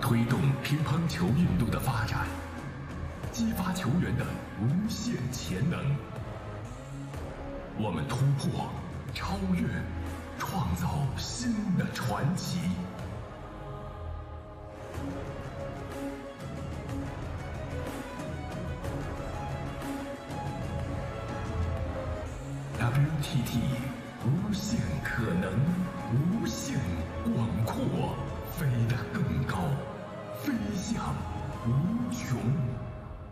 推动乒乓球运动的发展，激发球员的无限潜能。我们突破、超越，创造新的传奇。WTT 无限可能，无限广阔，飞得更高，飞向无穷。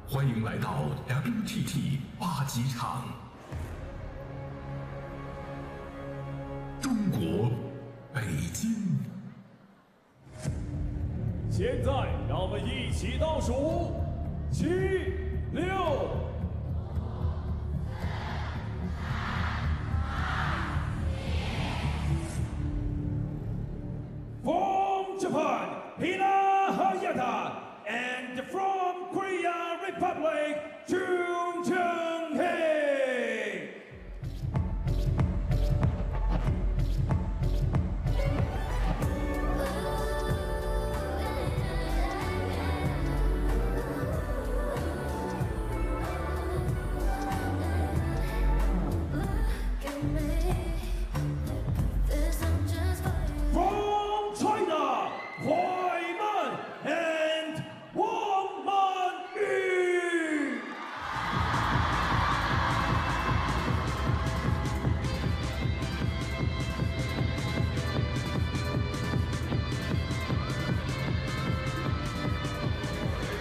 欢迎来到 WTT 8级场，中国北京。现在让我们一起倒数7、6。From Japan, Hina Hayata, and from Korea Republic, Joo Cheonhui. From China, kuaiman and Wang Manyu.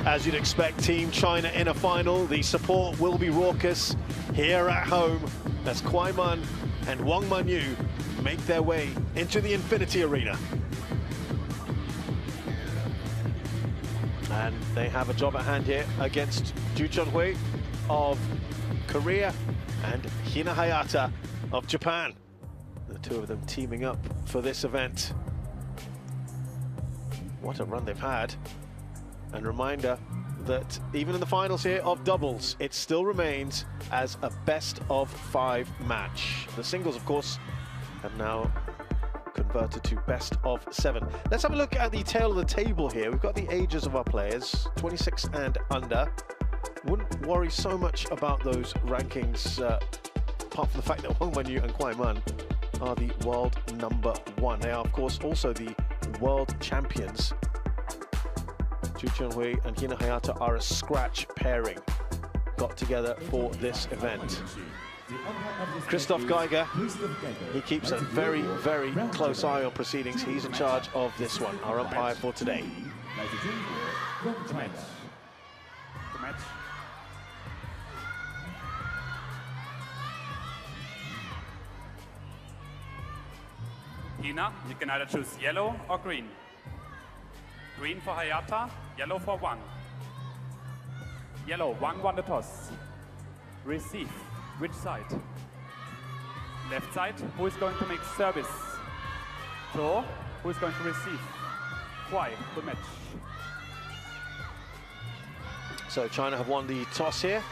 As you'd expect, Team China in a final, the support will be raucous here at home as kuaiman and Wang Manyu make their way into the Infinity Arena. And they have a job at hand here against Joo Cheonhui of Korea and Hina Hayata of Japan. The two of them teaming up for this event. What a run they've had. And reminder that even in the finals here of doubles, it still remains as a best-of-5 match. The singles, of course, have now converted to best-of-7. Let's have a look at the tail of the table here. We've got the ages of our players, 26 and under. Wouldn't worry so much about those rankings, apart from the fact that Wang Manyu and kuaiman are the world #1. They are, of course, also the world champions. Joo Cheonhui and Hina Hayata are a scratch pairing got together for this event. Christoph Geiger, he keeps a very, very close eye on proceedings. He's in charge of this one, our umpire for today. Hina, you can either choose yellow or green. Green for Hayata, yellow for Wang. Yellow, Wang won the toss. Receive, which side? Left side, who is going to make service? Throw, who is going to receive? Kuai, good match. So China have won the toss here.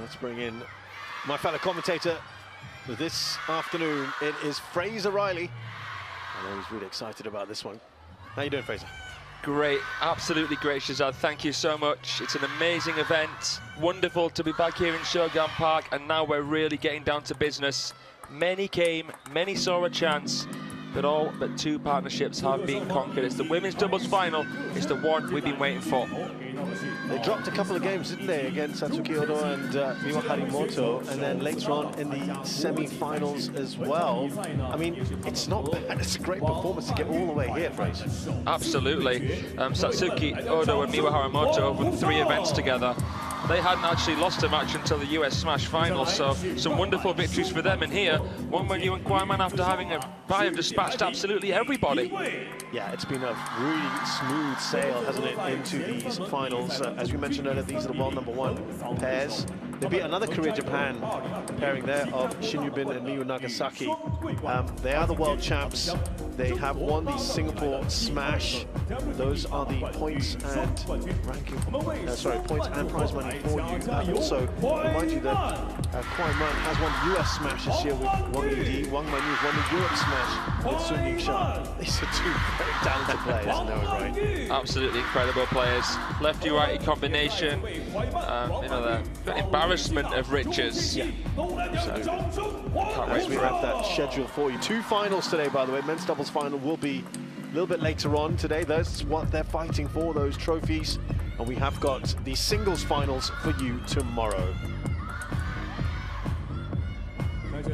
Let's bring in my fellow commentator this afternoon. It is Fraser Riley. I know he's really excited about this one. How you doing, Fraser? Great, absolutely great, Shazad. Thank you so much. It's an amazing event. Wonderful to be back here in Shogun Park, and now we're really getting down to business. Many came, many saw a chance, but all but 2 partnerships have been conquered. It's the women's doubles final. It's the one we've been waiting for. They dropped a couple of games, didn't they, against Satsuki Odo and Miwa Harimoto, and then later on in the semi-finals as well. I mean, it's not bad. It's a great performance to get all the way here, Fraser. Absolutely. Satsuki Odo and Miwa Harimoto won 3 events together. They hadn't actually lost a match until the US Smash final, so some wonderful victories for them. And here, Wang Manyu and kuaiman, after having a bye, have dispatched absolutely everybody. Yeah, it's been a really smooth sail, hasn't it, into these finals. As we mentioned earlier, these are the world #1 pairs. They beat another Korea-Japan pairing there of Shin Yubin and Miyu Nagasaki. They are the world champs. They have won the Singapore Smash. Those are the points and ranking, points and prize money for you. Also, remind you that kuaiman has won the US Smash this year with Wang Manyu has won the Europe Smash with Sun Yingxian. These are two very talented players in their own right. Absolutely incredible players. Lefty-righty combination. You know, the embarrassment of riches. Yeah. Can't wait to have that schedule for you. 2 finals today, by the way. Men's doubles final will be a little bit later on today. That's what they're fighting for, those trophies. And we have got the singles finals for you tomorrow. There's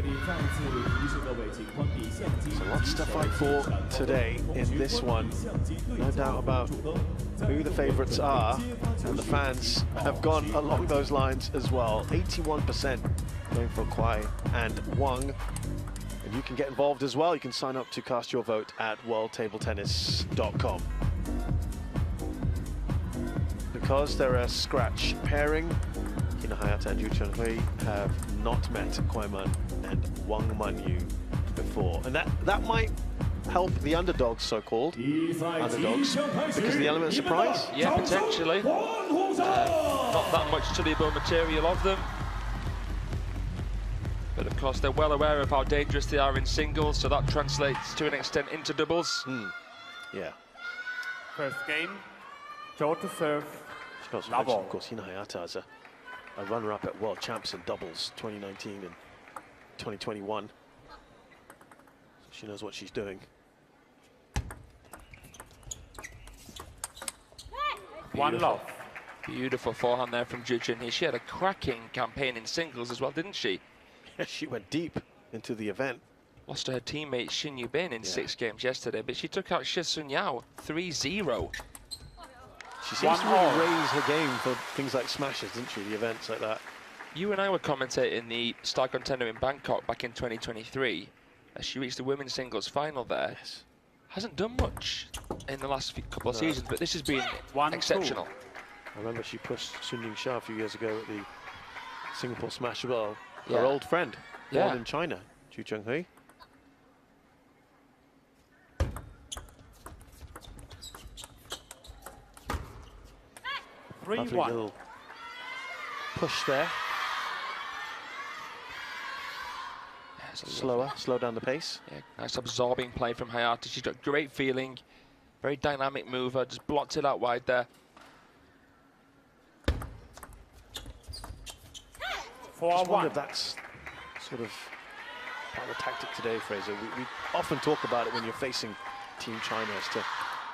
a lot to fight for today in this one. No doubt about who the favourites are, and the fans have gone along those lines as well. 81% going for KUAI and Wang. And you can get involved as well. You can sign up to cast your vote at worldtabletennis.com. Because they're a scratch pairing, Hina Hayata and Joo Cheonhui have not met kuaiman and Wang Manyu before. And that might help the underdogs, so-called underdogs, because of the element of surprise. Yeah, potentially. Not that much studyable material of them. But of course, they're well aware of how dangerous they are in singles, so that translates to an extent into doubles. Yeah. First game, Joo to serve. Of course, Hina Hayata is a runner-up at World Champs in doubles 2019 and 2021. She knows what she's doing. One love. Beautiful forehand there from Joo Cheonhui. She had a cracking campaign in singles as well, didn't she? Yeah, she went deep into the event. Lost to her teammate Xin Yubin in 6 games yesterday, but she took out Shi Sun Yao 3-0. She seems to really raise her game for things like smashes, doesn't she? The events like that. You and I were commentating the Star Contender in Bangkok back in 2023 as she reached the women's singles final there. Yes. Hasn't done much in the last couple of seasons, but this has been exceptional. I remember she pushed Sun Yingxian a few years ago at the Singapore Smash as well. Yeah. Her old friend, born in China, Joo Cheonhui. Lovely little push there. Yeah, slow down the pace. Yeah, nice absorbing play from Hayata. She's got great feeling, very dynamic mover, just blocked it out wide there. 4-1. I wonder if that's sort of part of the tactic today, Fraser. We often talk about it when you're facing Team China, is to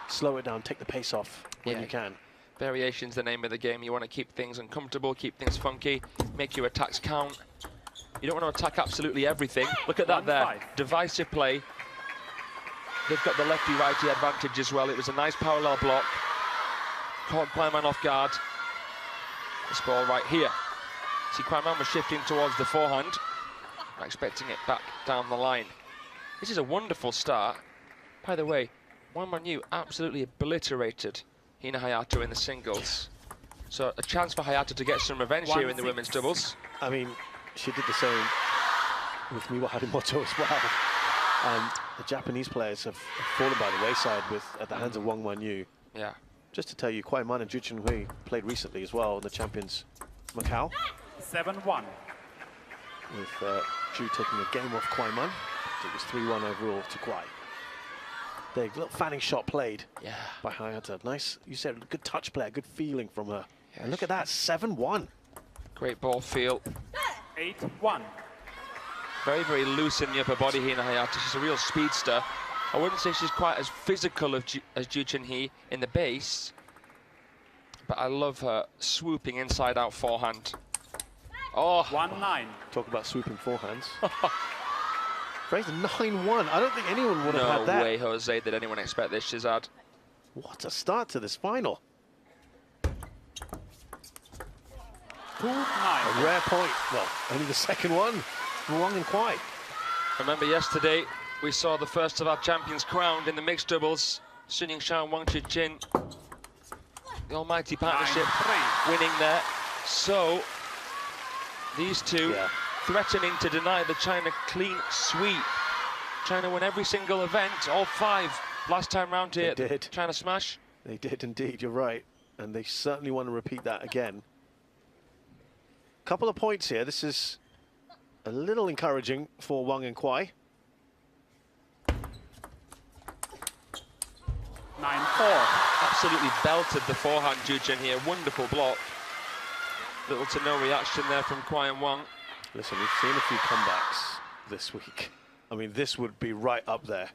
slow it down, take the pace off when you can. Variation's the name of the game. You want to keep things uncomfortable, keep things funky, make your attacks count. You don't want to attack absolutely everything. Look at that there. Divisive play. They've got the lefty-righty advantage as well. It was a nice parallel block. Caught kuaiman off guard. This ball right here. See, kuaiman was shifting towards the forehand. Not expecting it back down the line. This is a wonderful start. By the way, Wang Manyu absolutely obliterated Hina Hayata in the singles. So a chance for Hayata to get some revenge here in the women's doubles. I mean, she did the same with Miwa Harimoto as well. And the Japanese players have fallen by the wayside at the hands of Wang Manyu. Yeah. Just to tell you, kuaiman and Joo Cheonhui played recently as well in the Champions Macau. 7-1. With Joo taking a game off kuaiman. It was 3-1 overall to KUAI. The little fanning shot played by Hayata. Nice, you said, good touch play, good feeling from her. Yeah, and look at that, 7-1. Great ball feel. 8-1. Very, very loose in the upper body, Hina Hayata. She's a real speedster. I wouldn't say she's quite as physical as Joo Cheonhui in the base, but I love her swooping inside-out forehand. Oh, 1-9. Talk about swooping forehands. Fraser, 9-1. I don't think anyone would have had that. No way, Jose, did anyone expect this, Shazad. What a start to this final. 2-9. A rare point. Well, only the second one for Wang and KUAI. Remember yesterday, we saw the first of our champions crowned in the mixed doubles. Sun Yingxian and Wang Chuqin. The almighty partnership winning there. So, these two threatening to deny the China clean sweep. China won every single event, all 5 last time round here. They did. China Smash. They did indeed, you're right. And they certainly want to repeat that again. Couple of points here. This is a little encouraging for Wang and KUAI. 9-4. Absolutely belted the forehand, Joo Cheonhui. Wonderful block. Little to no reaction there from KUAI and Wang. Listen, we've seen a few comebacks this week. I mean, this would be right up there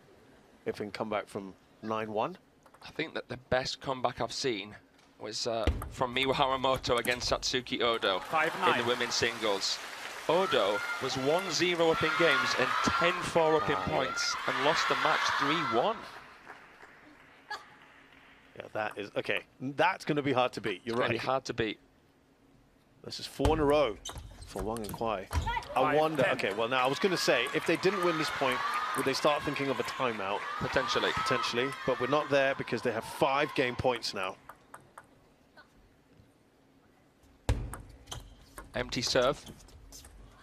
if we can come back from 9-1. I think that the best comeback I've seen was from Miwa Haramoto against Satsuki Odo 5-9. in the women's singles. Odo was 1-0 up in games and 10-4 up in points and lost the match 3-1. Yeah, that is okay. That's going to be hard to beat. You're It's right. really hard to beat. This is 4 in a row for Wang and KUAI. I wonder. 5-10. Okay, well now I was going to say if they didn't win this point, would they start thinking of a timeout? Potentially. Potentially, but we're not there because they have 5 game points now. Empty serve.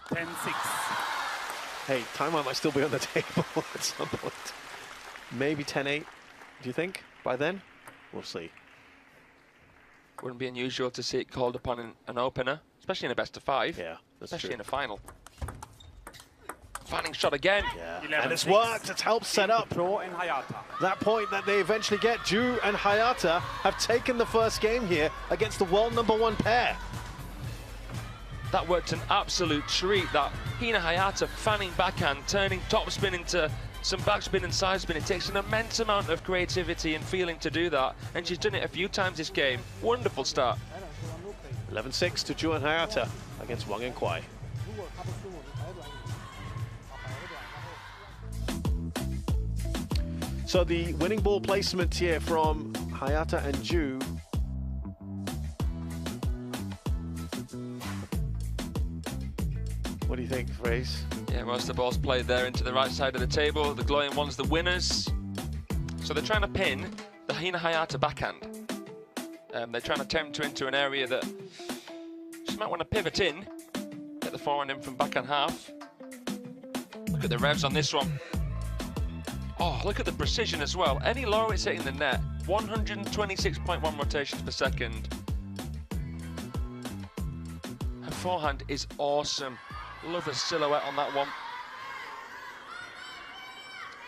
10-6. Hey, timeout might still be on the table at some point. Maybe 10-8, do you think, by then? We'll see. Wouldn't be unusual to see it called upon in an opener, especially in a best of 5. Yeah, that's especially true. in a final. Fanning shot again. Yeah, and it's worked. It's helped set up Joo and Hayata. that point that they eventually get. Joo and Hayata have taken the first game here against the world #1 pair. That worked an absolute treat. That Hina Hayata fanning backhand, turning topspin into some backspin and side spin. It takes an immense amount of creativity and feeling to do that, and she's done it a few times this game. Wonderful start. 11-6 to Joo and Hayata against Wang and KUAI. So the winning ball placement here from Hayata and Joo. What do you think, Fraze? Yeah, most of the balls played there into the right side of the table. The glowing ones, the winners. So they're trying to pin the Hina Hayata backhand. They're trying to tempt her into an area that she might want to pivot in. Get the forehand in from backhand half. Look at the revs on this one. Oh, look at the precision as well. Any lower it's hitting the net. 126.1 rotations per second. Her forehand is awesome. Love the silhouette on that one.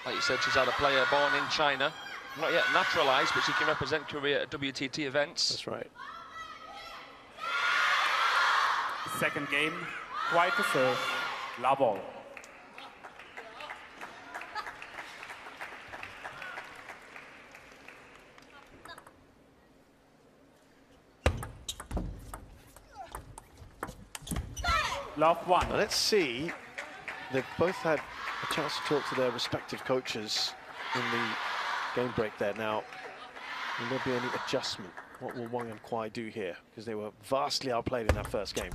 Like you said, she's had a player born in China. Not yet naturalised, but she can represent Korea at WTT events. That's right. Second game, KUAI to serve. Love all. Love 1. Now let's see. They've both had a chance to talk to their respective coaches in the game break there. Now, will there be any adjustment? What will Wang and KUAI do here? Because they were vastly outplayed in that first game.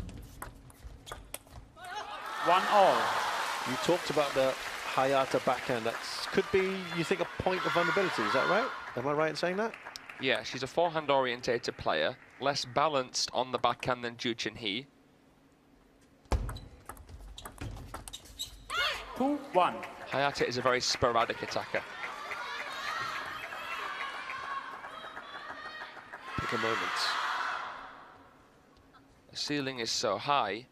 1-all. You talked about the Hayata backhand. That could be, you think, a point of vulnerability. Is that right? Am I right in saying that? Yeah, she's a forehand-orientated player, less balanced on the backhand than Joo Cheonhui. 2-1. Hayata is a very sporadic attacker. Pick a moment. The ceiling is so high,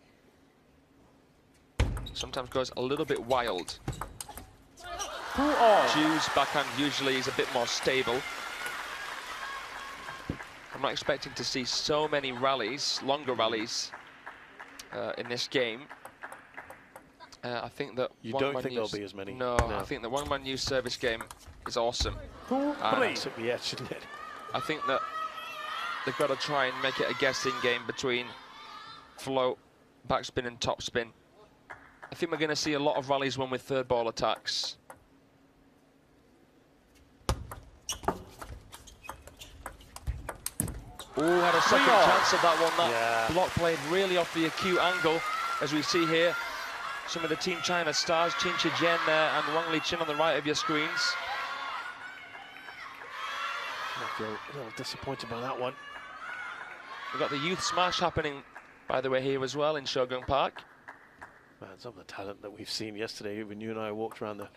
sometimes goes a little bit wild. 2-all. Joo's backhand usually is a bit more stable. I'm not expecting to see so many rallies, longer rallies, in this game. I think that You don't think there'll be as many? No, No. I think the Wang Manyu service game is awesome. 2-3. Took the edge, didn't it? I think that they've got to try and make it a guessing game between float, backspin and topspin. I think we're going to see a lot of rallies won with third ball attacks. Oh, had a second chance of that one. That block played really off the acute angle, as we see here. Some of the Team China stars, Qin Shijian there and Wang Liqin on the right of your screens. I feel a little disappointed by that one. We've got the youth smash happening, by the way, here as well in Shogun Park. Man, some of the talent that we've seen yesterday when you and I walked around the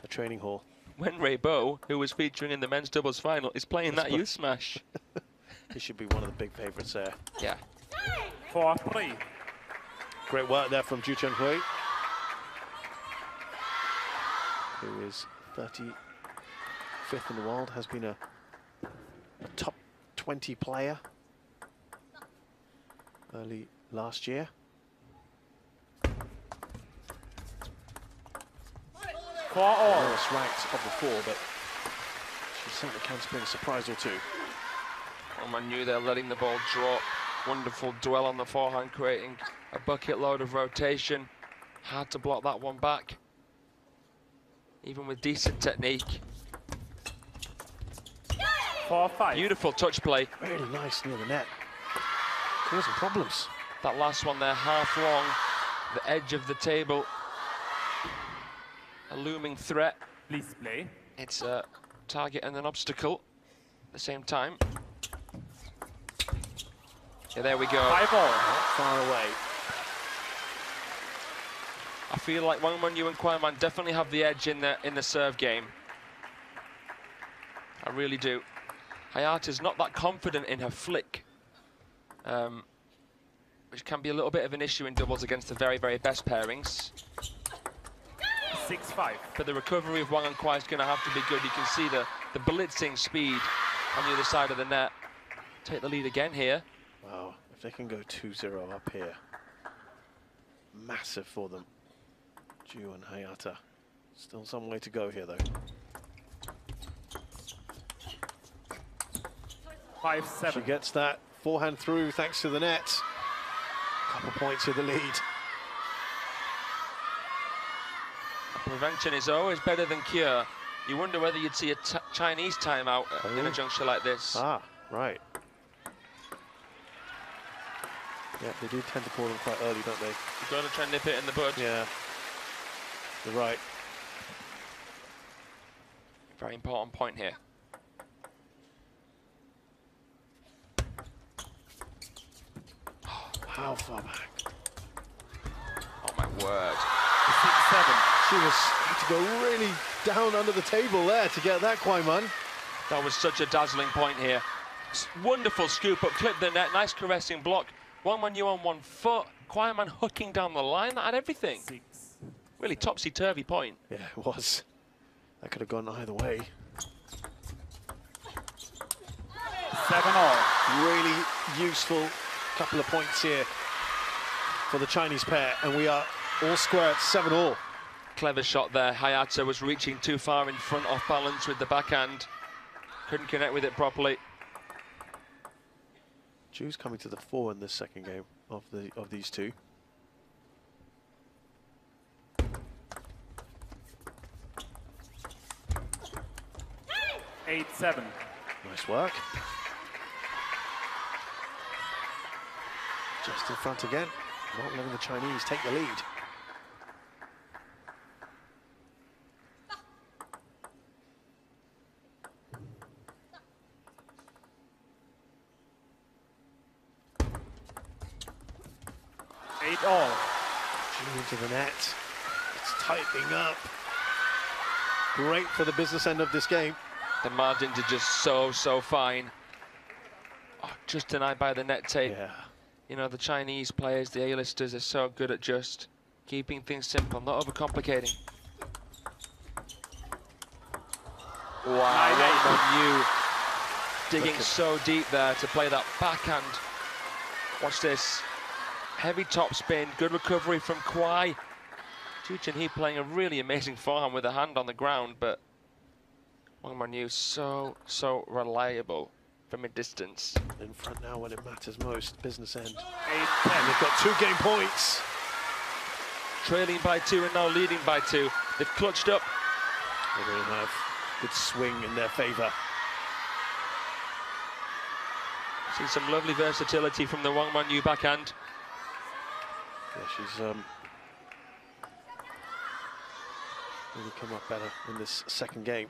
training hall. When Ray Bo, who was featuring in the men's doubles final, is playing that youth smash. He should be one of the big favourites there. Yeah. 4-3. Great work there from Joo Cheonhui, who is 35th in the world, has been a 20 player early last year. For all. Lowest ranked of the four, but she certainly can spring a surprise or two. Wang Manyu there letting the ball drop. Wonderful dwell on the forehand, creating a bucket load of rotation. Hard to block that one back, even with decent technique. 4-5. Beautiful touch play. Really nice near the net. Causing problems. That last one there, half long, the edge of the table. A looming threat. Please play. It's a target and an obstacle at the same time. Yeah, there we go. 5-all. Not far away. I feel like Wang Manyu and KUAI definitely have the edge in the serve game. I really do. Hayata's not that confident in her flick, which can be a little bit of an issue in doubles against the very, very best pairings. 6-5. But the recovery of Wang and KUAI is going to have to be good. You can see the blitzing speed on the other side of the net. Take the lead again here. Wow, if they can go 2-0 up here, massive for them. Joo and Hayata. Still some way to go here, though. 5-7. She gets that forehand through thanks to the net. Couple points in the lead. Prevention is always better than cure. You wonder whether you'd see a Chinese timeout in a juncture like this. Ah, right. Yeah, they do tend to call them quite early, don't they? You've got to try and nip it in the bud. Yeah, you're right. Very important point here. How far back? Oh my word. 6-7. She had to go really down under the table there to get that, kuaiman. That was such a dazzling point here. Wonderful scoop up, clip the net, nice caressing block. Wang Manyu on 1 foot, KUAI hooking down the line, that had everything. 6. Really topsy-turvy point. Yeah, it was. That could have gone either way. 7-all. Really useful couple of points here for the Chinese pair, and we are all square at 7-all. Clever shot there. Hayata was reaching too far in front, off balance with the backhand. Couldn't connect with it properly. Joo's coming to the fore in this second game of these two. Hey. 8-7. Nice work. Just in front again, not letting the Chinese take the lead. All. Into the net. It's tightening up. Great for the business end of this game. The margins are just so fine. Oh, just denied by the net tape. Yeah. You know, the Chinese players, the A-listers, are so good at just keeping things simple, not overcomplicating. Wow, Wang Manyu digging so deep there to play that backhand. Watch this. Heavy topspin, good recovery from KUAI. Joo Cheonhui playing a really amazing forehand with a hand on the ground, but Wang Manyu so reliable from a distance. In front now when it matters most, business end. 8-10. And they've got 2 game points. Trailing by 2 and now leading by 2. They've clutched up. They really have. Good swing in their favour. See some lovely versatility from the Wang Manyu backhand. Yeah, she's really come up better in this second game.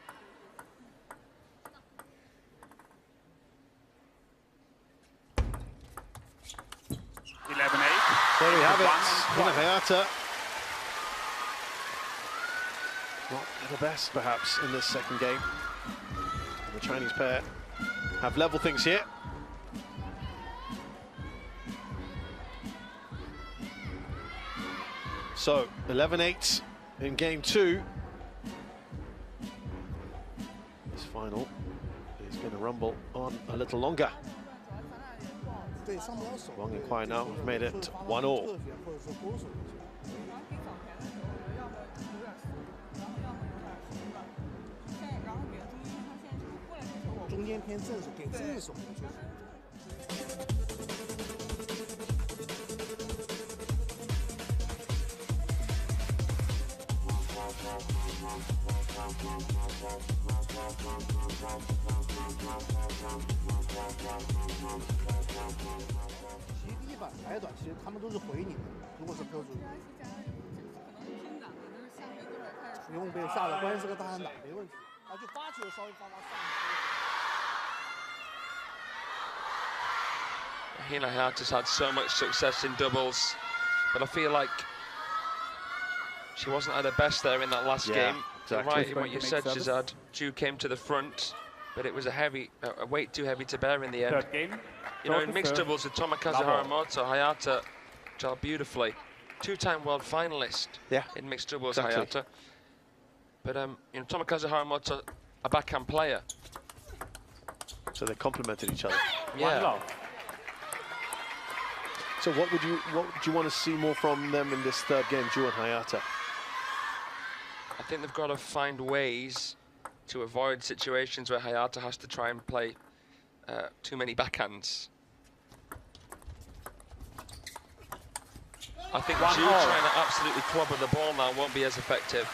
There we have it. Hina Hayata. Not the best, perhaps, in this second game. And the Chinese pair have level things here. So, 11-8 in game 2. This final He's going to rumble on a little longer. Wang and KUAI now have made it 1-1. Hina Hayata's had so much success in doubles, but I feel like she wasn't at her best there in that last game. Exactly. Right in what you said, Shazad. Joo came to the front, but it was a weight too heavy to bear in the end. Third game. You know, in mixed doubles with Tomokazu Haramoto, Hayata job beautifully. Two-time world finalist in mixed doubles, Hayata. But you know, Tomokazu Haramoto, a backhand player. So they complemented each other. Yeah. So what would you want to see more from them in this third game, Joo and Hayata? I think they've got to find ways to avoid situations where Hayata has to try and play too many backhands. I think Joo trying to absolutely clobber the ball now won't be as effective.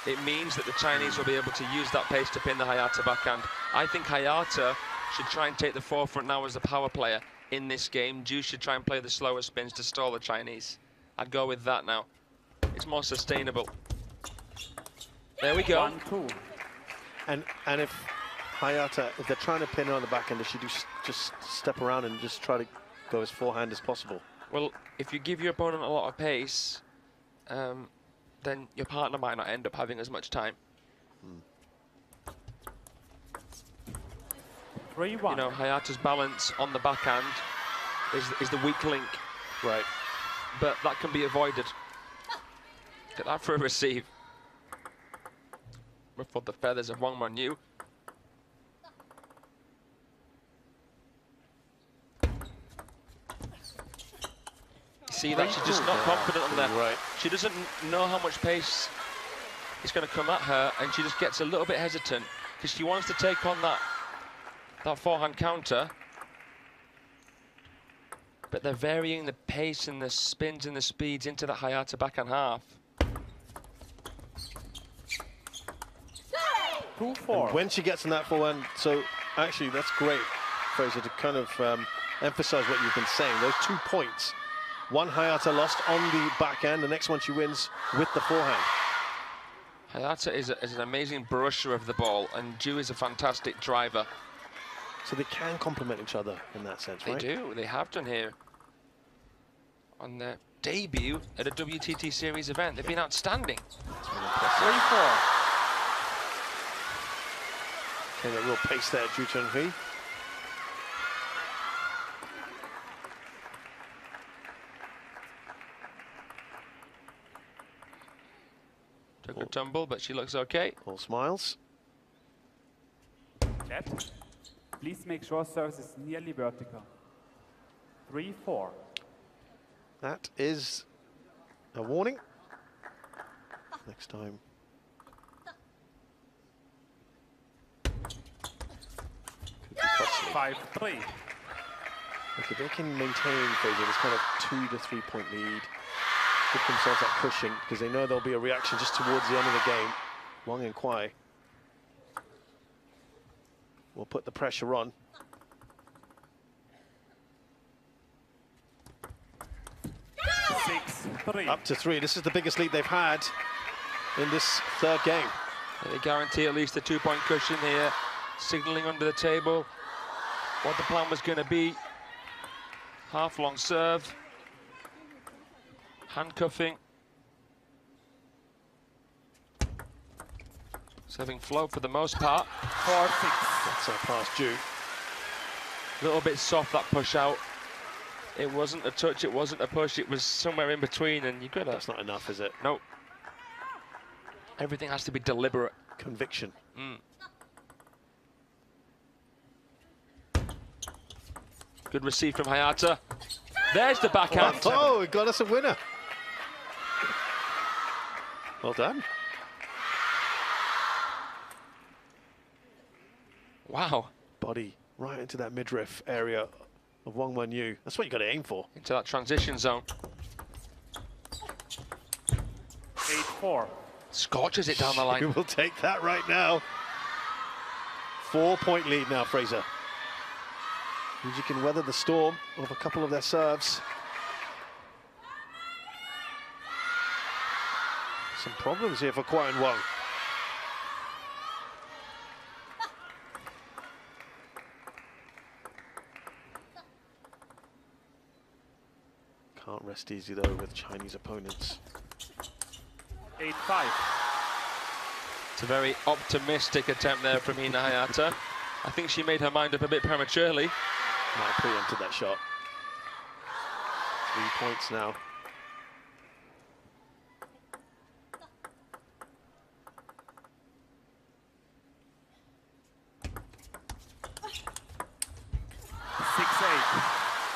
It means that the Chinese will be able to use that pace to pin the Hayata backhand. I think Hayata should try and take the forefront now as the power player in this game. Joo should try and play the slower spins to stall the Chinese. I'd go with that now. It's more sustainable. There we go. 1-2. And if Hayata, if they're trying to pin her on the backhand, they should just step around and just try to go as forehand as possible. Well, if you give your opponent a lot of pace, then your partner might not end up having as much time. 3-1. You know, Hayata's balance on the backhand is the weak link. Right. But that can be avoided. Get that for a receive. Ruffled the feathers of Wang Manyu. See that she's just not confident on there. Right. She doesn't know how much pace is going to come at her, and she just gets a little bit hesitant because she wants to take on that forehand counter. But they're varying the pace and the spins and the speeds into the Hayata backhand half. 2-4. When she gets in that forehand, so actually that's great, Fraser, to kind of emphasize what you've been saying. Those 2 points. One Hayata lost on the backhand, the next one she wins with the forehand. Hayata is an amazing brusher of the ball, and Joo is a fantastic driver. So they can complement each other in that sense, right? They do. They have done here on their debut at a WTT Series event. They've been outstanding. 3-4. Okay, a real pace there, Joo Cheonhui. Took a tumble, but she looks okay. All smiles. Chat. Please make sure service is nearly vertical. 3-4. That is a warning. Next time. 5-3. If they can maintain, Fraser, this kind of 2 to 3 point lead, give themselves that cushion, because they know there'll be a reaction just towards the end of the game. Wang and KUAI will put the pressure on. Up to 3. This is the biggest lead they've had in this third game. They guarantee at least a 2-point cushion here, signalling under the table what the plan was going to be. Half-long serve, handcuffing, serving flow for the most part. 4-6. That's past Joo. A little bit soft, that push out. It wasn't a touch, it wasn't a push, it was somewhere in between, and you could have. That's not enough, is it? Nope. Everything has to be deliberate. Conviction. Good receive from Hayata. There's the backhand. Oh, it got us a winner. Well done. Wow. Body right into that midriff area of Wang Manyu. That's what you got to aim for. Into that transition zone. 8-4. Scorches it down the line. We will take that right now. 4-point lead now, Fraser. Fuji can weather the storm of a couple of their serves. Some problems here for KUAI and Wang. Can't rest easy though with Chinese opponents. 8-5. It's a very optimistic attempt there from Hina Hayata. I think she made her mind up a bit prematurely. Might have preempted that shot. 3 points now.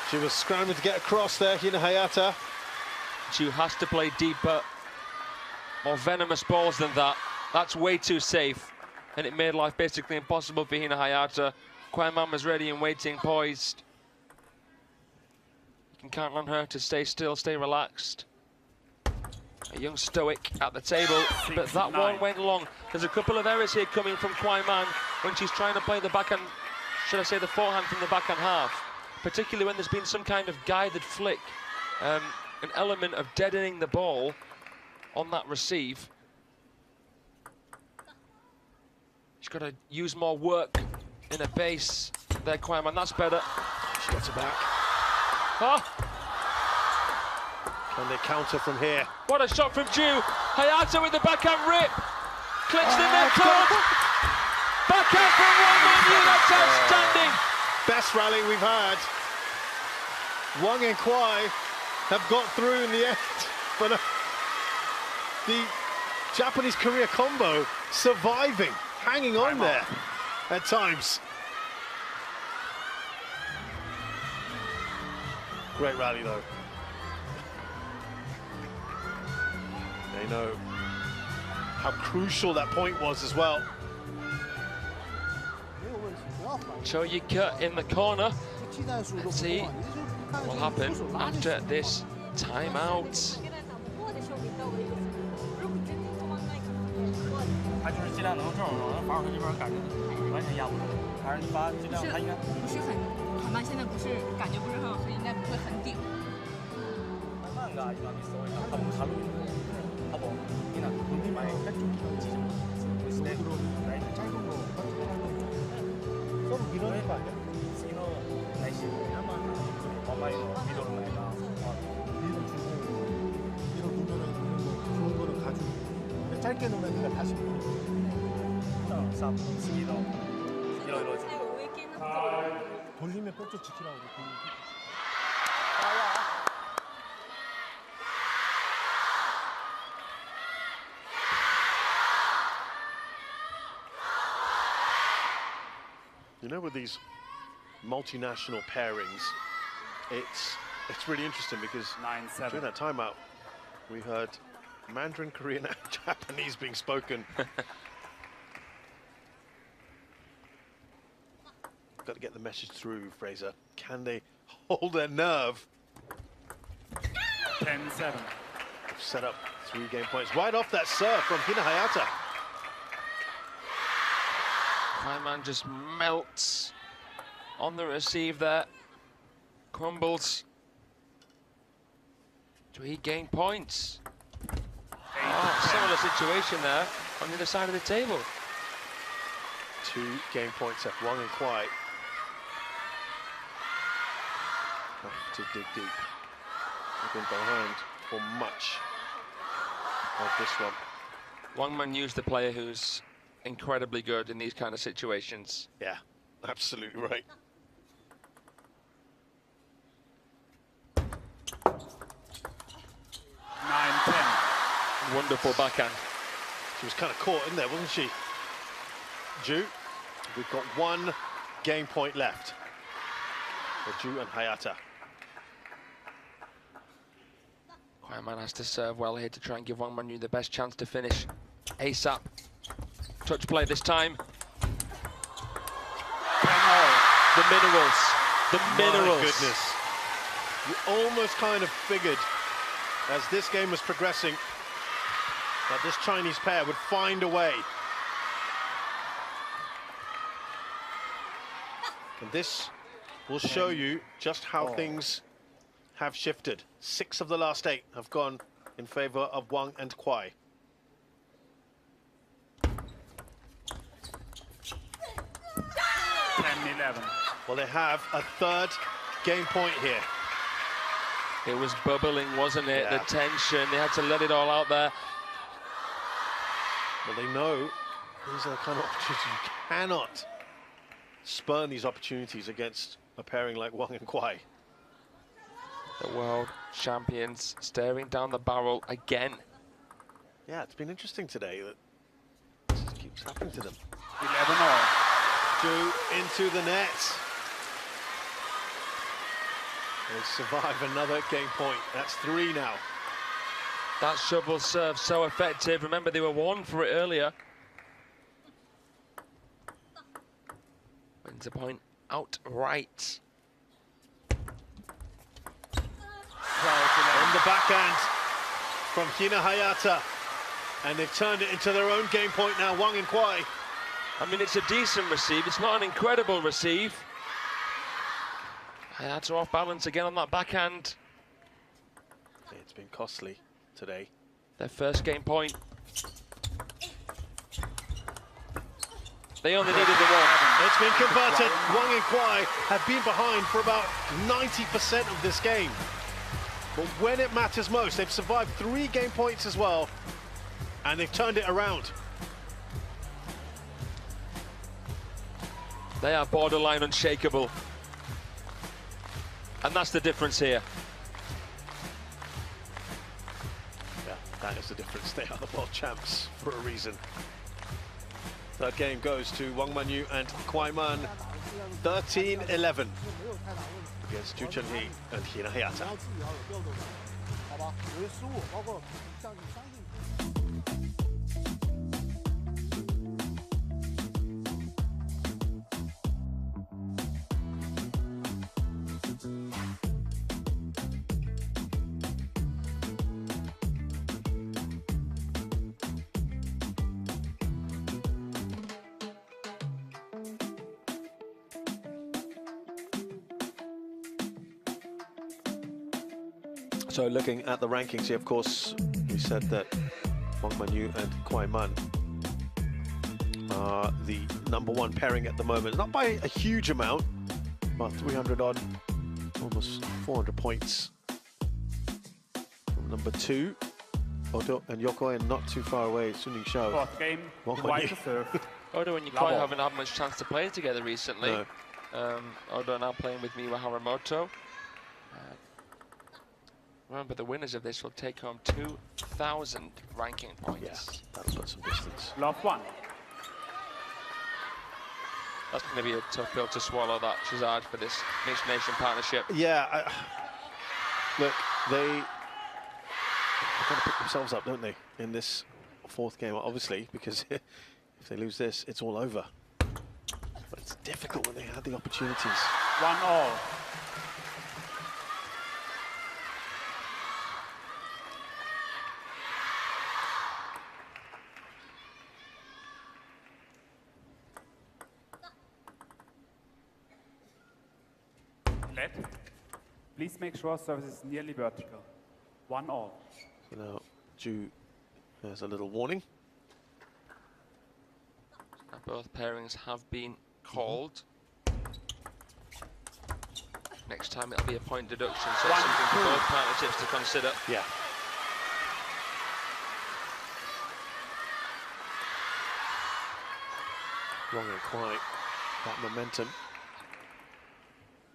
She was scrambling to get across there, Hina Hayata. She has to play deeper, more venomous balls than that. That's way too safe, and it made life basically impossible for Hina Hayata. Kuaiman was ready and waiting, poised. You can count on her to stay still, stay relaxed. A young stoic at the table, but that one went long. There's a couple of errors here coming from Kuaiman when she's trying to play the backhand, should I say the forehand from the backhand half. Particularly when there's been some kind of guided flick, an element of deadening the ball on that receive. She's got to use more work in a base there, Kuaiman. That's better. She gets it back. Oh, Can they counter from here? what a shot from Joo. Hayata with the backhand rip. Clicks the net cord. Backhand from Wang Manyu. That's outstanding. Best rally we've had. Wang and KUAI have got through in the end, but the Japanese Korea combo surviving, hanging on there at times. Great rally though. They know how crucial that point was as well. Choyuka in the corner. Let's see what will happen after this timeout. 他就是尽量能正手，能防守他这边感觉完全压不住，还是你把尽量他应该不是很慢，现在不是感觉不是很好，所以应该不会很顶。慢慢噶，今미스他不他路，他不，你呢？你买干种机什么？是的，来짧은 거 서로 밀어낼 거 아니야? 스키너 날씨 엄마의 미도를 말이야. 밀어두면은 좋은 거는 가지고 짧게 놓으면 네가 다시 쌈 스키너 이러지. 돌리면 꼭지 지키라고. You know, with these multinational pairings, it's really interesting because 9-7. during that timeout, we heard Mandarin, Korean, and Japanese being spoken. Got to get the message through, Fraser. Can they hold their nerve? 10-7. Set up 3 game points right off that serve from Hina Hayata. Kuaiman just melts on the receive there. Crumbles. Do he gain points? Oh, similar situation there on the other side of the table. 2 game points at Wang and KUAI. Have to dig deep. They've been behind for much of this one. Wang Manyu's the player who's incredibly good in these kind of situations. Yeah, absolutely right. Wonderful backhand. She was kind of caught in there, wasn't she? Joo, we've got 1 game point left. for Joo and Hayata. Kuaiman has to serve well here to try and give Wang Manyu the best chance to finish ASAP. Touch play this time. The minerals. The minerals. My goodness. You almost kind of figured, as this game was progressing, that this Chinese pair would find a way. And this will show you just how things have shifted. 6 of the last 8 have gone in favor of Wang and KUAI. Well, they have a 3rd game point here. It was bubbling, wasn't it? Yeah. The tension, they had to let it all out there. Well, they know these are the kind of opportunities you cannot spurn these opportunities against a pairing like Wang and KUAI. The world champions staring down the barrel again. Yeah, it's been interesting today that this just keeps happening to them. 11-all. Joo into the net. They survive another game point. That's 3 now. That shovel serve so effective. Remember, they were 1 for it earlier. Wins a point outright. On the backhand from Hina Hayata. And they've turned it into their own game point now, Wang and KUAI. I mean, it's a decent receive. It's not an incredible receive. Hayata off balance again on that backhand. It's been costly today. Their first game point. They only needed the 1. It's been converted. Wang and KUAI have been behind for about 90% of this game. But when it matters most, they've survived 3 game points as well, and they've turned it around. They are borderline unshakable. And that's the difference here. Yeah, that is the difference. They are the world champs for a reason. Third game goes to Wang Manyu and kuaiman. 13-11 against Joo Cheonhui and Hina Hayata. So looking at the rankings here, of course, we said that Wang Manyu and kuaiman are the #1 pairing at the moment. Not by a huge amount, about 300 odd, almost 400 points from #2. Odo and Yokoi, and not too far away, Suning Shao. 4th game, KUAI to serve. Odo and Yokoi haven't had much chance to play together recently. No. Odo now playing with Miwa Haramoto. Remember, the winners of this will take home 2,000 ranking points. Yeah, that'll put some distance. Love 1. That's going to be a tough pill to swallow, that, Shazad, for this Mixed Nation partnership. Yeah, look, they're going to pick themselves up, don't they, in this 4th game, obviously, because if they lose this, it's all over. But it's difficult when they had the opportunities. 1-all. Let. Please make sure service is nearly vertical. 1-all. So now, Joo has a little warning. Now both pairings have been called. Next time it'll be a point deduction, so it's something for both partnerships to consider. Yeah. Wang and KUAI, that momentum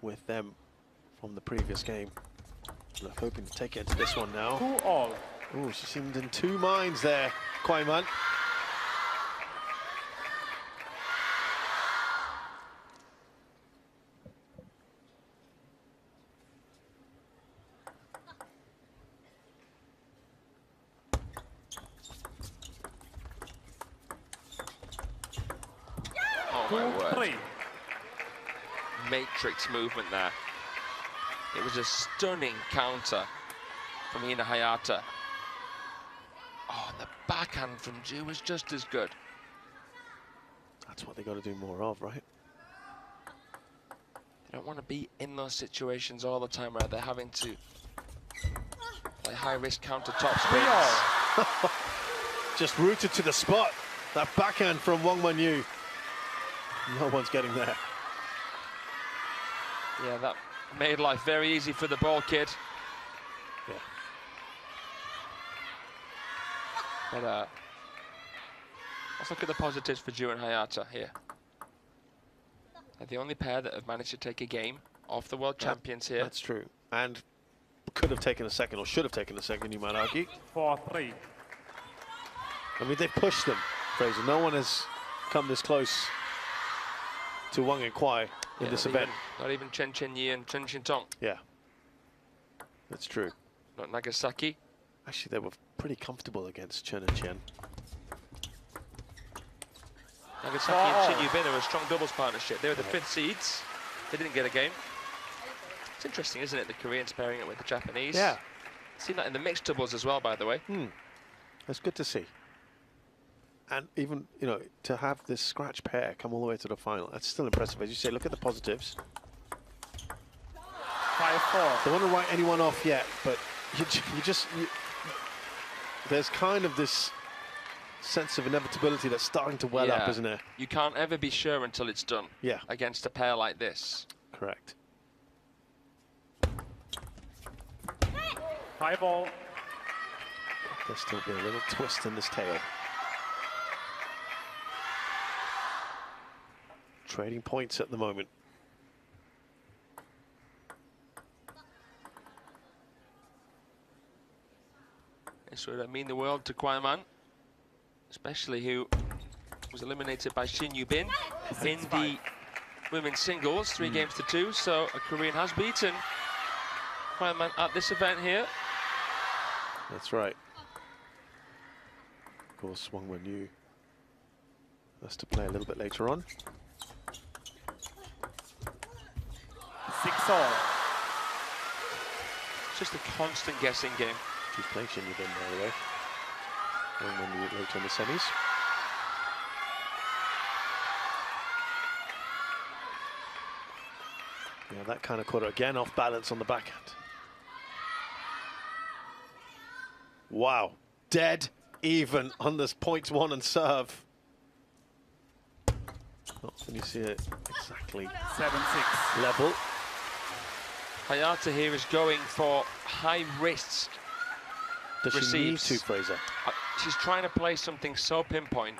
with them from the previous game. Look, hoping to take it into this one now. 2-all. Oh, she seemed in 2 minds there, kuaiman. my word. 2-3. Matrix movement there. It was a stunning counter from Hina Hayata. Oh, and the backhand from Joo was just as good. That's what they got to do more of, right? You don't want to be in those situations all the time where they're having to play high-risk counter top spins. Just rooted to the spot. That backhand from Wang Manyu. No one's getting there. Yeah, that made life very easy for the ball kid. Yeah. But let's look at the positives for Joo and Hayata here. They're the only pair that have managed to take a game off the world champions here. That's true. And could have taken a second, or should have taken a second, you might argue. 4-3. I mean, they've pushed them, Fraser. No one has come this close to Wang and KUAI in this event. Not even Chen Chen-yi and Chen Xin-tong. Yeah, that's true. Not Nagasaki. Actually, they were pretty comfortable against Chen and Chen. Nagasaki and Shin Yu-bin are a strong doubles partnership. They were the 5th seeds. They didn't get a game. It's interesting, isn't it, the Koreans pairing it with the Japanese? Yeah. Seen that in the mixed doubles as well, by the way. That's good to see. And even, you know, to have this scratch pair come all the way to the final, that's still impressive. As you say, look at the positives. 5-4. Don't want to write anyone off yet, but there's kind of this sense of inevitability that's starting to well up, isn't there? You can't ever be sure until it's done. Yeah. Against a pair like this. Correct. High ball. There'll still be a little twist in this tail. Trading points at the moment. This would mean the world to KUAI, especially who was eliminated by Shin Yu-bin in the women's singles, 3 games to 2. So a Korean has beaten KUAI at this event here. That's right. Of course, Wang Manyu has to play a little bit later on. 6-all. It's just a constant guessing game. She's playing Shin Yu-bin, by the way. Wang Manyu later in the semis. Yeah, that kind of caught her again off balance on the backhand. Wow, dead even on this points 1 and serve. Not when you see it exactly 7-6. level. Hayata here is going for high risk Does she need receives. to, Fraser? She's trying to play something so pinpoint.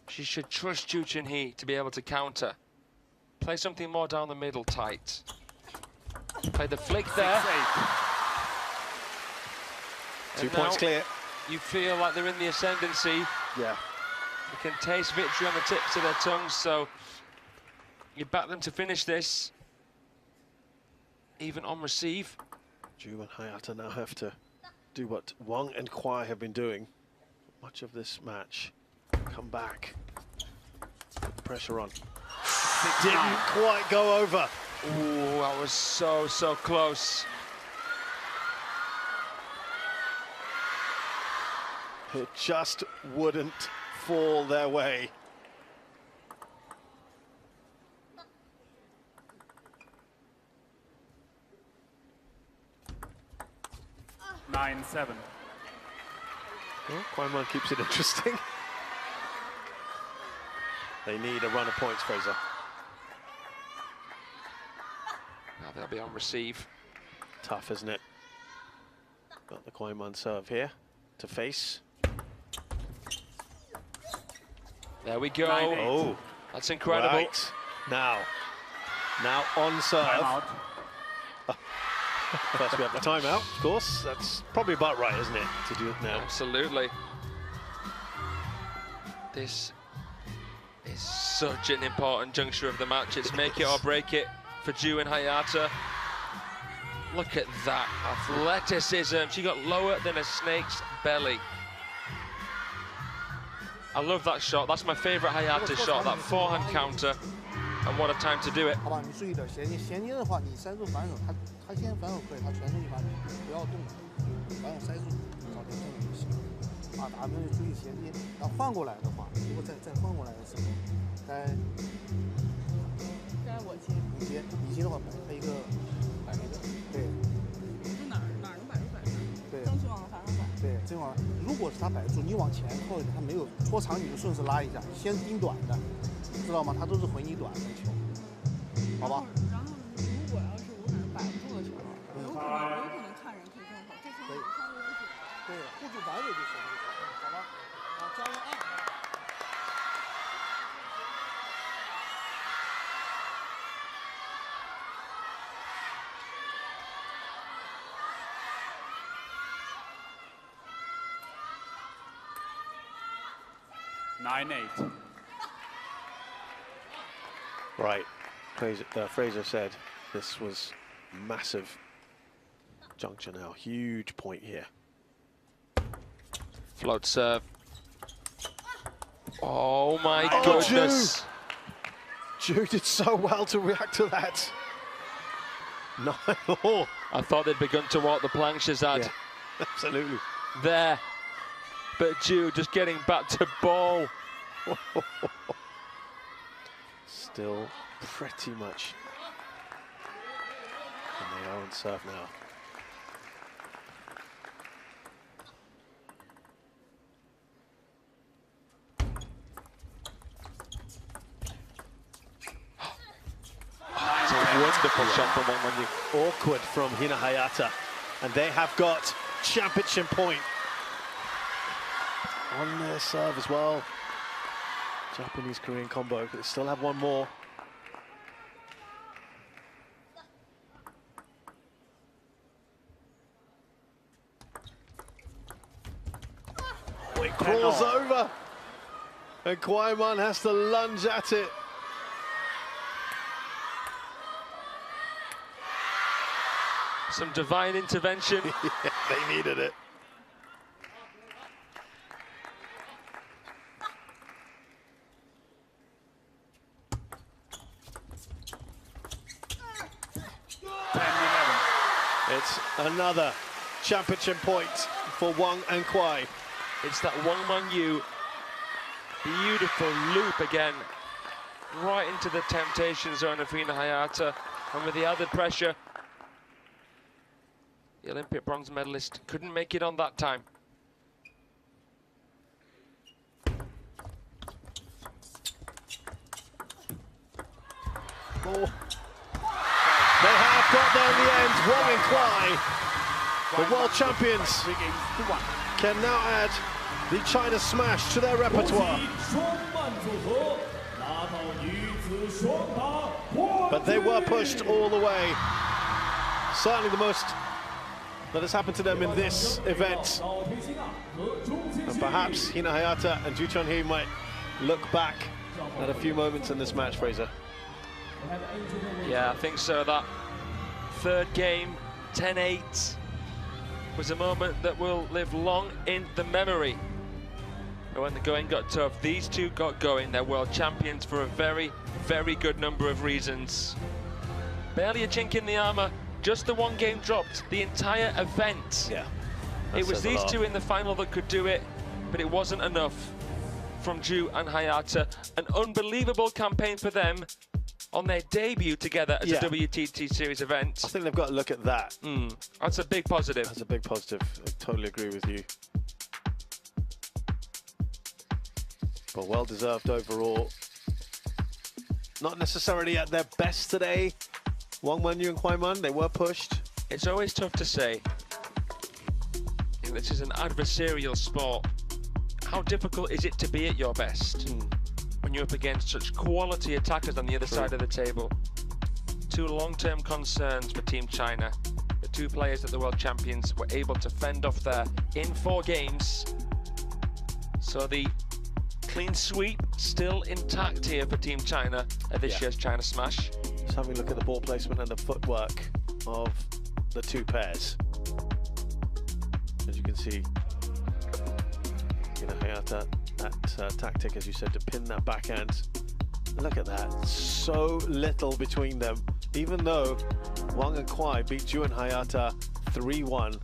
She should trust Joo Cheonhui to be able to counter. Play something more down the middle tight. Play the flick there. 6-8. 2 points clear. You feel like they're in the ascendancy. Yeah. You can taste victory on the tips of their tongues, so you back them to finish this, even on receive. Joo and Hayata now have to do what Wang and KUAI have been doing much of this match. Come back. Put the pressure on. Didn't quite go over. Ooh, that was so close. It just wouldn't fall their way. Nine, 7. Well, KUAI keeps it interesting. They need a run of points, Fraser. Now they'll be on receive. Tough, isn't it? Got the KUAI serve here to face. There we go. 9-8. Oh, That's incredible. right. Now on serve. Timeout. First we have the timeout, of course. That's probably about right, isn't it, to do it now? Absolutely. This is such an important juncture of the match. It's make it or break it for Joo and Hayata. Look at that athleticism. She got lower than a snake's belly. I love that shot. That's my favorite Hayata shot, that forehand counter. And what a time to do it. 好吧，你注意点衔接。衔接的话，你塞住反手，他先反手可以，他全身一反手，不要动，反手塞住，找点动就行。啊，打门就注意衔接。然后换过来的话，如果再换过来的时候，该我接。你接的话摆一个摆一个，对。哪儿能摆住摆住？对。争取往反手摆。对，正往。如果是他摆住，你往前靠一点，他没有拖长，你就顺势拉一下，先盯短的。 知道吗？他都是回你短的球，好吧？然后如果要是我可能摆不住的球，有可能看人可以更好，这球我看有点准。对，护住反手就行了，好吧？好，加油啊！ 9-8. Right, Fraser said this was massive juncture now, huge point here. Float serve. Oh my goodness. Joo did so well to react to that. 9-all. I thought they'd begun to walk the plank, Shazad. Yeah, absolutely. There. But Joo just getting back to ball. Still pretty much. And they are on serve now. It's a wonderful shot from Wang Manyu. Awkward from Hina Hayata. And they have got championship point on their serve as well. Japanese-Korean combo, but they still have one more. Oh, it crawls over. And kuaiman has to lunge at it. Some divine intervention. Yeah, they needed it. It's another championship point for Wang and Kuai. It's that Wang Manyu beautiful loop again, right into the temptation zone of Hina Hayata, and with the added pressure, the Olympic bronze medalist couldn't make it on that time. Oh. They have got there in the end. Wang and Kuai, the world champions, can now add the China Smash to their repertoire. But they were pushed all the way. Certainly the most that has happened to them in this event. And perhaps Hina Hayata and Joo Cheonhui might look back at a few moments in this match, Fraser. Yeah, I think so. That third game, 10-8, was a moment that will live long in the memory. But when the going got tough, these two got going. They're world champions for a very, very good number of reasons. Barely a chink in the armor, just the one game dropped the entire event. Yeah. It was these two in the final that could do it, but it wasn't enough from Joo and Hayata. An unbelievable campaign for them on their debut together as a WTT Series event. I think they've got to look at that. That's a big positive. That's a big positive. I totally agree with you. But well deserved overall. Not necessarily at their best today. Wang Manyu and kuaiman, they were pushed. It's always tough to say. This is an adversarial sport. How difficult is it to be at your best when you're up against such quality attackers on the other side of the table? Two long-term concerns for Team China. The two players that the world champions were able to fend off there in 4 games. So the clean sweep still intact here for Team China at this year's China Smash. Just having a look at the ball placement and the footwork of the two pairs. As you can see, Hina Hayata that tactic, as you said, to pin that backhand. Look at that, so little between them. Even though Wang and KUAI beat Joo and Hayata 3-1.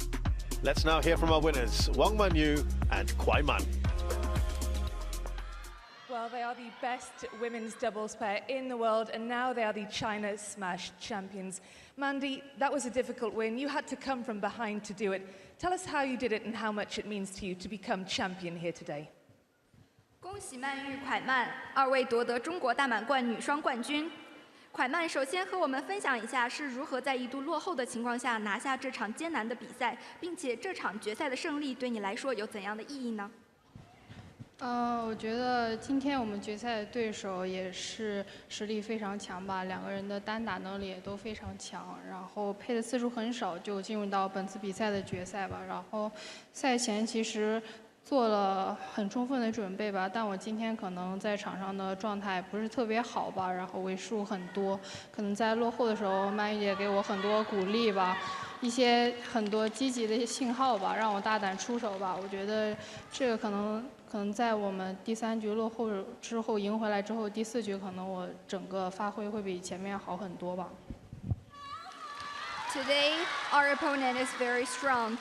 Let's now hear from our winners, Wang Manyu and kuaiman. Well, they are the best women's doubles pair in the world, and now they are the China Smash champions. Mandy, that was a difficult win. You had to come from behind to do it. Tell us how you did it and how much it means to you to become champion here today. 恭喜曼玉、蒯曼二位夺得中国大满贯女双冠军。蒯曼首先和我们分享一下是如何在一度落后的情况下拿下这场艰难的比赛，并且这场决赛的胜利对你来说有怎样的意义呢？我觉得今天我们决赛的对手也是实力非常强吧，两个人的单打能力也都非常强，然后配的次数很少就进入到本次比赛的决赛吧。然后赛前其实做了很充分的准备吧，但我今天可能在场上的状态不是特别好吧，然后为数很多，可能在落后的时候，曼玉姐给我很多鼓励吧，一些很多积极的信号吧，让我大胆出手吧。我觉得这个可能在我们第3局落后之后赢回来之后，第4局可能我整个发挥会比前面好很多吧。Today, our opponent is very strong.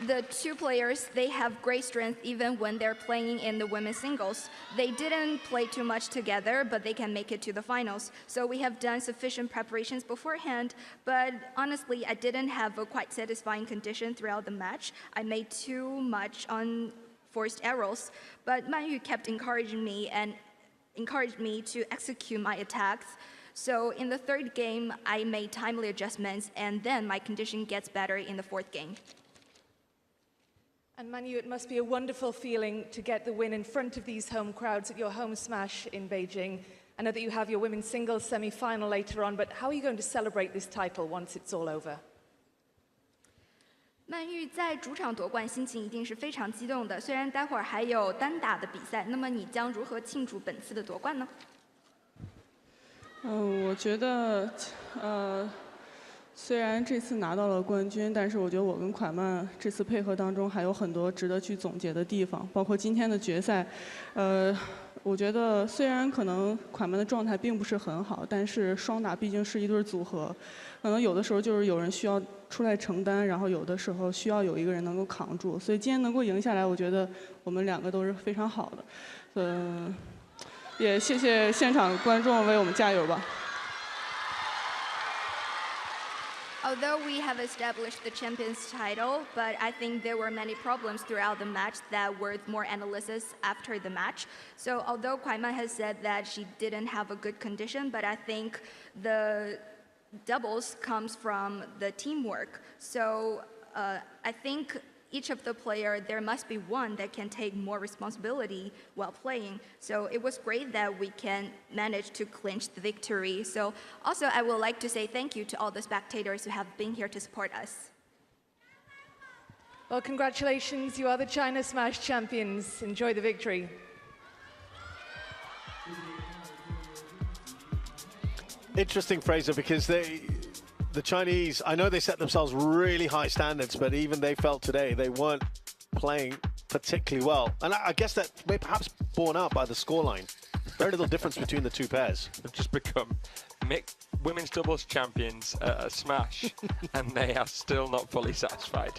The two players, they have great strength even when they're playing in the women's singles. They didn't play too much together, but they can make it to the finals. So we have done sufficient preparations beforehand, but honestly, I didn't have a quite satisfying condition throughout the match. I made too much on forced errors, but Manyu kept encouraging me and encouraged me to execute my attacks. So in the 3rd game, I made timely adjustments, and then my condition gets better in the 4th game. And Manyu, it must be a wonderful feeling to get the win in front of these home crowds at your home smash in Beijing. I know that you have your women's singles semi-final later on, but how are you going to celebrate this title once it's all over? 曼玉在主场夺冠，心情一定是非常激动的。虽然待会儿还有单打的比赛，那么你将如何庆祝本次的夺冠呢？我觉得，虽然这次拿到了冠军，但是我觉得我跟蒯曼这次配合当中还有很多值得去总结的地方，包括今天的决赛。我觉得虽然可能蒯曼的状态并不是很好，但是双打毕竟是一对组合，可能有的时候就是有人需要出来承担，然后有的时候需要有一个人能够扛住。所以今天能够赢下来，我觉得我们2个都是非常好的。也谢谢现场观众为我们加油吧。Although we have established the champion's title, but I think there were many problems throughout the match that were more analysis after the match. So although kuaiman has said that she didn't have a good condition, but I think the doubles comes from the teamwork. So I think each of the player, there must be one that can take more responsibility while playing. So it was great that we can manage to clinch the victory. So also I would like to say thank you to all the spectators who have been here to support us. Well, congratulations, you are the China Smash champions. Enjoy the victory. Interesting, Fraser, because the Chinese, I know they set themselves really high standards, but even they felt today they weren't playing particularly well. And I guess that may perhaps borne out by the scoreline. Very little difference between the two pairs. They've just become women's doubles champions at a smash, and they are still not fully satisfied.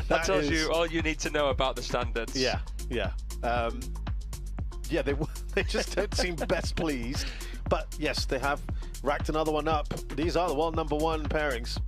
That tells you all you need to know about the standards. Yeah, yeah. Yeah, they just don't seem best pleased. But yes, they have racked another one up. These are the world #1 pairings.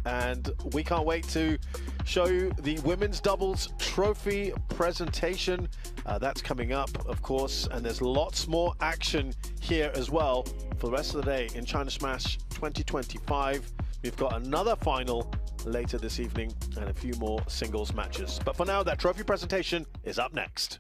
And we can't wait to show you the women's doubles trophy presentation. That's coming up, of course. And there's lots more action here as well for the rest of the day in China Smash 2025. We've got another final later this evening and a few more singles matches. But for now, that trophy presentation is up next.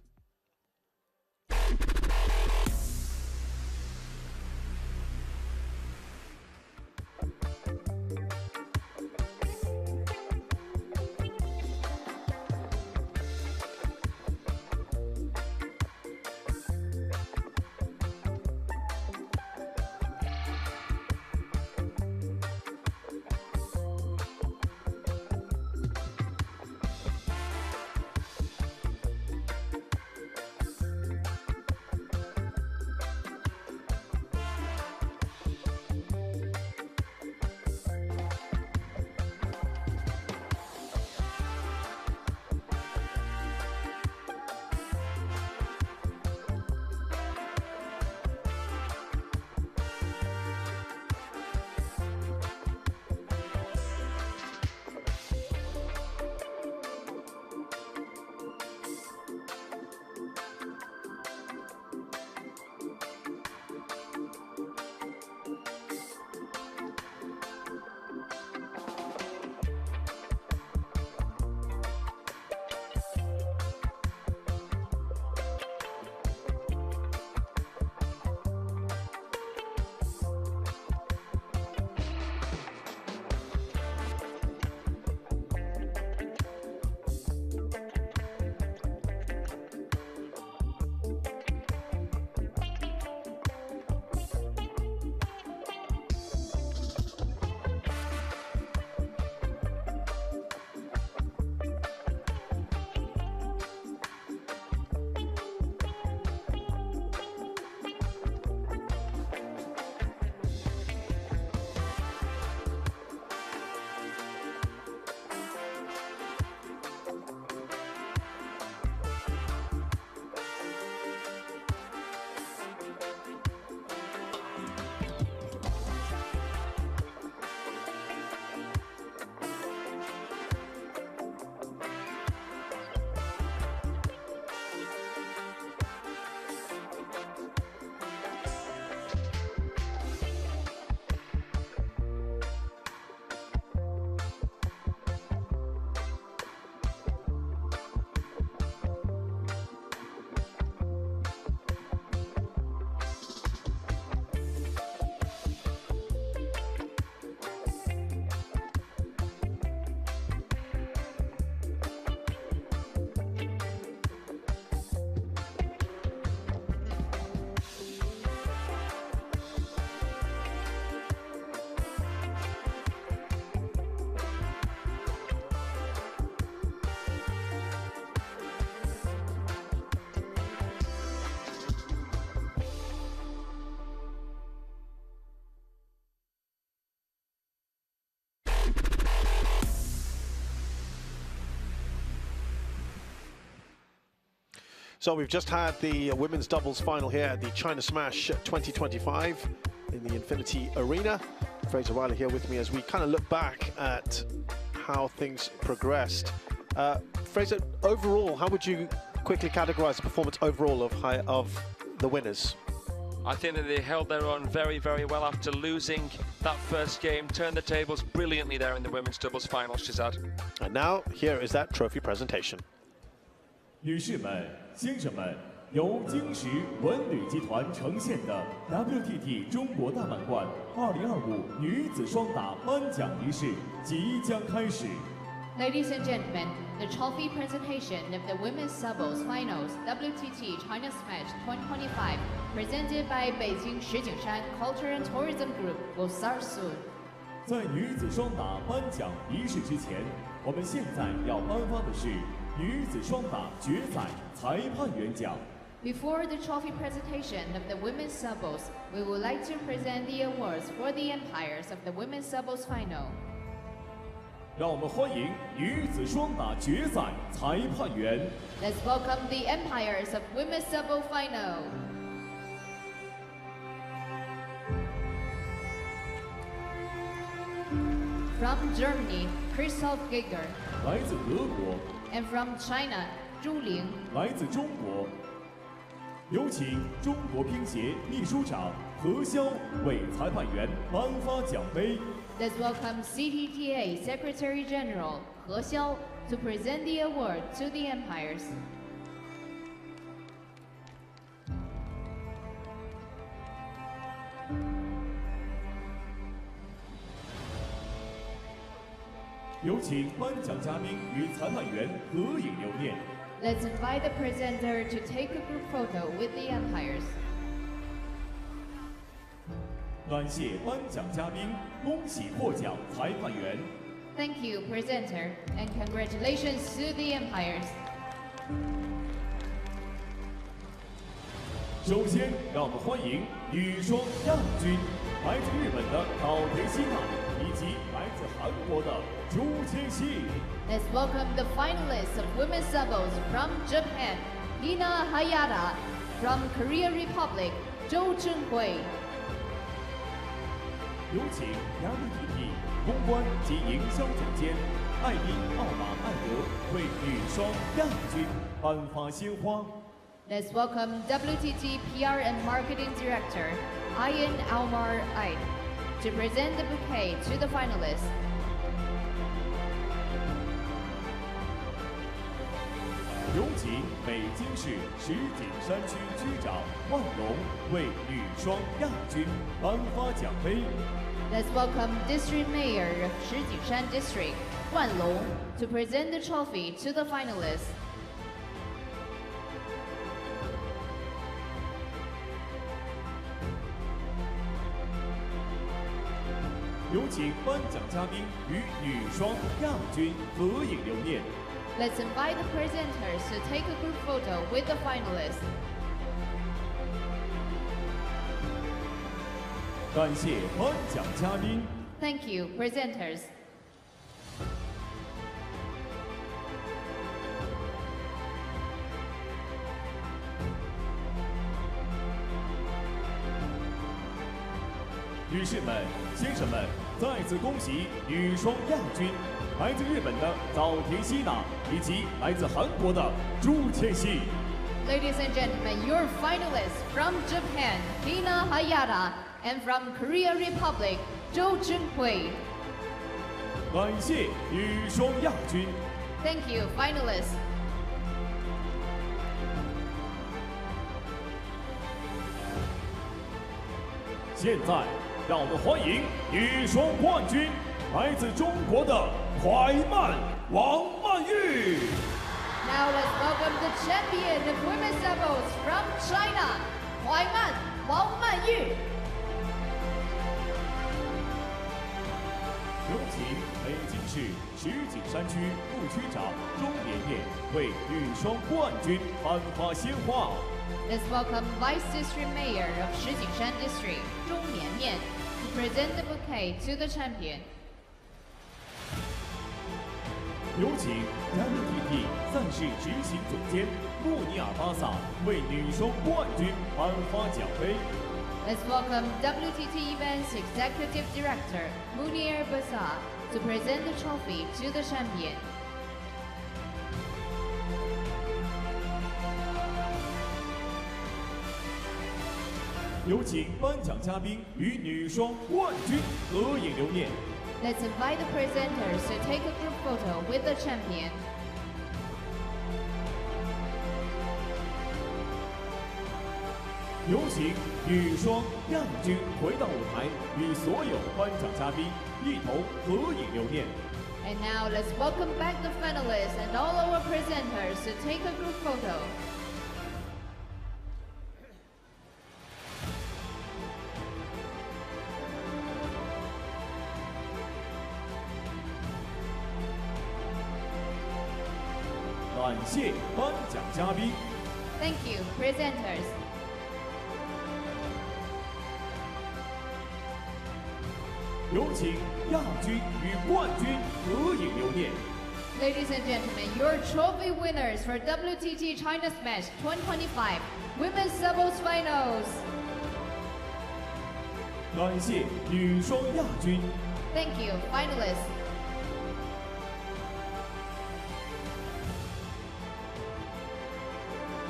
So we've just had the women's doubles final here at the China Smash 2025 in the Infinity Arena. Fraser Riley here with me as we kind of look back at how things progressed. Fraser, overall, how would you quickly categorize the performance overall of the winners? I think that they held their own very, very well after losing that first game, turned the tables brilliantly there in the women's doubles final, Shazad. And now, here is that trophy presentation. 女士们、先生们，由京石文旅集团呈现的 WTT 中国大满贯2025女子双打颁奖仪式即将开始。 Ladies and gentlemen, the trophy presentation of the women's doubles finals WTT China Smash 2025, presented by Beijing Shijingshan Culture and Tourism Group, will start soon. 在女子双打颁奖仪式之前，我们现在要颁发的是女子双打决赛裁判员奖。 Before the trophy presentation of the women's doubles, we would like to present the awards for the umpires of the women's doubles final. 让我们欢迎女子双打决赛裁判员。 Let's welcome the umpires of women's doubles final. From Germany, Christoph Giger. 来自德国。 And from China, Zhu Ling. 来自中国。有请中国乒协秘书长何潇为裁判员颁发奖杯。 Let's welcome CTTA Secretary General He Xiao to present the award to the umpires. 有请颁奖嘉宾与裁判员合影留念。 Let's invite the presenter to take a group photo with the umpires. 感谢颁奖嘉宾，恭喜获奖裁判员。 Thank you, presenter, and congratulations to the umpires. 首先，让我们欢迎女双亚军，来自日本的岛田希娜，以及来自韩国的朱千熙。 Let's welcome the finalists of women's doubles from Japan, Hina Hayata, from Korea Republic, Joo Cheonhui. 有请 WTT 公关及营销总监艾因奥马艾德为女双亚军颁发鲜花。 Let's welcome WTT PR and Marketing Director Ayan Almar Aid to present the bouquet to the finalists. 有请北京市石景山区区长万龙为女双亚军颁发奖杯。 Let's welcome District Mayor of Shijingshan District, Wan Long, to present the trophy to the finalists. 有请颁奖嘉宾与女双亚军合影留念。 Let's invite the presenters to take a group photo with the finalists. 感谢颁奖嘉宾。 Thank you, presenters. 女士们、先生们，再次恭喜女双亚军，来自日本的早田希娜，以及来自韩国的朱千熙。 Ladies and gentlemen, your finalists from Japan, Hina Hayata, and from Korea Republic, Joo Cheonhui. 感谢女双亚军。 Thank you, finalists. 现在，让我们欢迎女双冠军，来自中国的快慢王曼玉。 Now let's welcome the champion of women's doubles from China, KUAI Wang Manyu. 有请北京市石景山区副区长钟绵绵为女双冠军颁发鲜花。 Let's welcome Vice District Mayor of Shijingshan District, Zhong Mianmian, to present the bouquet to the champion. 有请 WTT 赛事执行总监穆尼尔巴萨为女双冠军颁发奖杯。 Let's welcome WTT Events Executive Director Munir Basa to present the trophy to the champion. 有请颁奖嘉宾与女双冠军合影留念。 Let's invite the presenters to take a group photo with the champion. 有请女双亚军回到舞台，与所有颁奖嘉宾一同合影留念。 And now let's welcome back the finalists and all our presenters to take a group photo. 感谢颁奖嘉宾。 Thank you, presenters. 有请亚军与冠军合影留念。 Ladies and gentlemen, your trophy winners for WTT China Smash 2025 Women's Doubles Finals. 感谢女双亚军。 Thank you, finalists.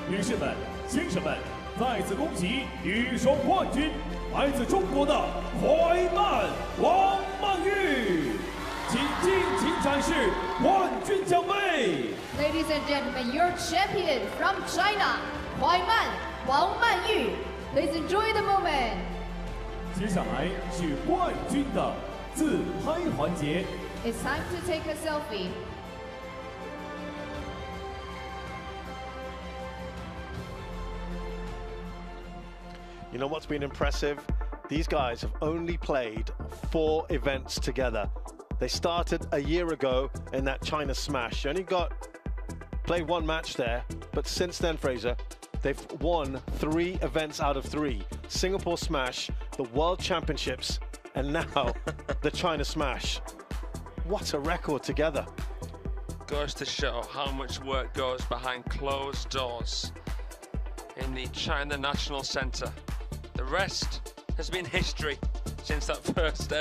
女士们、先生们，再次恭喜女双冠军，来自中国的KUAI王曼玉，请尽情展示冠军奖杯。 Ladies and gentlemen, your champion from China, kuaiman Wang Manyu. Please enjoy the moment. 接下来是冠军的自拍环节。 It's time to take a selfie. You know what's been impressive? These guys have only played 4 events together. They started a year ago in that China Smash. You only played 1 match there, but since then, Fraser, they've won 3 events out of 3. Singapore Smash, the World Championships, and now the China Smash. What a record together. Goes to show how much work goes behind closed doors in the China National Centre. The rest has been history since that first ever